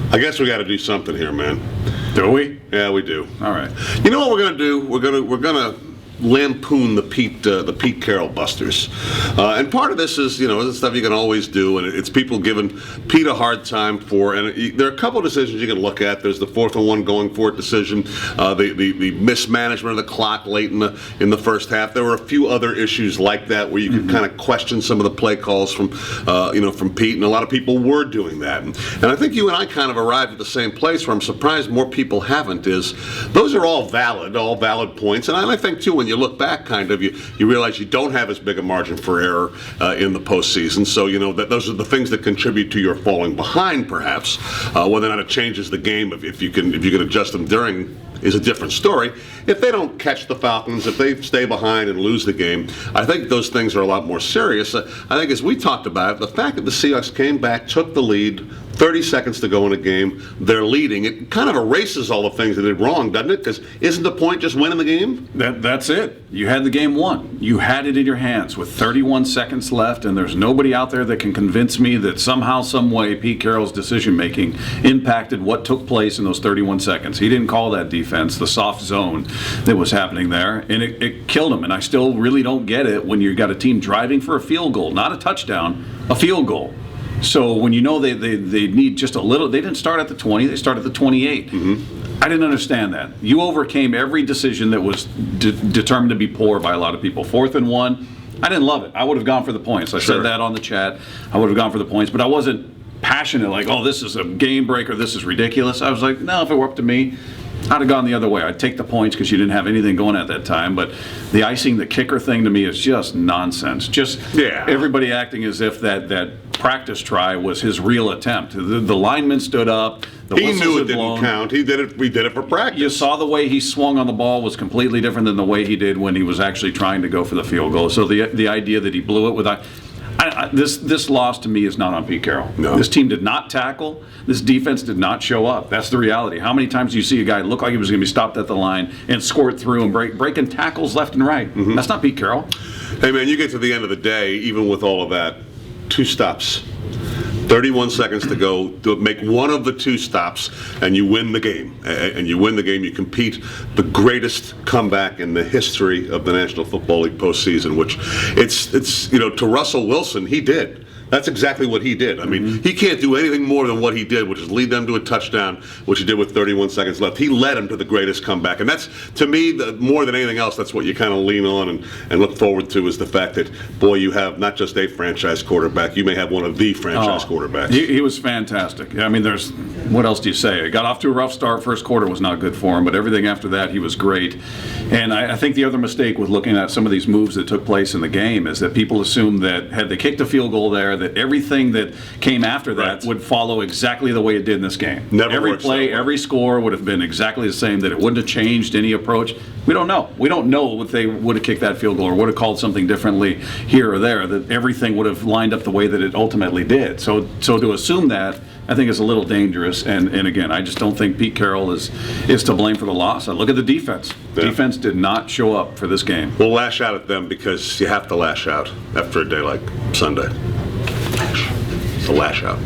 I guess we got to do something here, man. Do we? Yeah, we do. All right. You know what we're gonna do? We're gonna lampoon the Pete Carroll busters, and part of this is the stuff you can always do, and it's people giving Pete a hard time for. And there are a couple of decisions you can look at. There's the 4th and 1 going for it decision, the mismanagement of the clock late in the first half. There were a few other issues like that where you could kind of question some of the play calls from Pete, and a lot of people were doing that. And I think you and I kind of arrived at the same place where I'm surprised more people haven't. Is those are all valid points, and I think too when you look back, kind of, you realize you don't have as big a margin for error in the postseason. So that those are the things that contribute to your falling behind, perhaps. Whether or not it changes the game, if you can adjust them during, is a different story. If they don't catch the Falcons, if they stay behind and lose the game, I think those things are a lot more serious. I think, as we talked about, the fact that the Seahawks came back, took the lead, 30 seconds to go in a game, they're leading, it kind of erases all the things they did wrong, doesn't it? Because isn't the point just winning the game? That's it. You had the game won. You had it in your hands with 31 seconds left, and there's nobody out there that can convince me that somehow, some way, Pete Carroll's decision-making impacted what took place in those 31 seconds. He didn't call that defense, the soft zone that was happening there, and it killed him. And I still really don't get it when you got a team driving for a field goal, not a touchdown, a field goal. So when they need just a little, they didn't start at the 20, they started at the 28. Mm-hmm. I didn't understand that. You overcame every decision that was determined to be poor by a lot of people. 4th and 1, I didn't love it. I would have gone for the points. I said that on the chat. I would have gone for the points, but I wasn't passionate like, oh, this is a game breaker, this is ridiculous. I was like, no, if it were up to me, I'd have gone the other way. I'd take the points because you didn't have anything going at that time. But the icing, the kicker thing to me is just nonsense. Everybody acting as if that practice try was his real attempt. The lineman stood up. He knew it didn't count. We did it for practice. You saw the way he swung on the ball was completely different than the way he did when he was actually trying to go for the field goal. So the idea that he blew it with this loss to me is not on Pete Carroll. No. This team did not tackle. This defense did not show up. That's the reality. How many times do you see a guy look like he was going to be stopped at the line and squirt through and breaking tackles left and right? Mm-hmm. That's not Pete Carroll. Hey, man, you get to the end of the day, even with all of that, 2 stops. 31 seconds to go, to make one of the 2 stops, and you win the game. And you win the game, you compete the greatest comeback in the history of the National Football League postseason, which it's to Russell Wilson, he did. That's exactly what he did. I mean, he can't do anything more than what he did, which is lead them to a touchdown, which he did with 31 seconds left. He led them to the greatest comeback. And that's, to me, more than anything else, that's what you kind of lean on and look forward to, is the fact that, boy, you have not just a franchise quarterback, you may have one of the franchise quarterbacks. He was fantastic. I mean, what else do you say? He got off to a rough start. First quarter was not good for him, but everything after that, he was great. And I think the other mistake with looking at some of these moves that took place in the game is that people assumed that had they kicked a field goal there, that everything that came after that would follow exactly the way it did in this game. Every play, every score would have been exactly the same, that it wouldn't have changed any approach. We don't know. We don't know if they would have kicked that field goal or would have called something differently here or there, that everything would have lined up the way that it ultimately did. So to assume that, I think, is a little dangerous. And again, I just don't think Pete Carroll is to blame for the loss. I look at the defense. Yeah. Defense did not show up for this game. We'll lash out at them because you have to lash out after a day like Sunday. To lash out.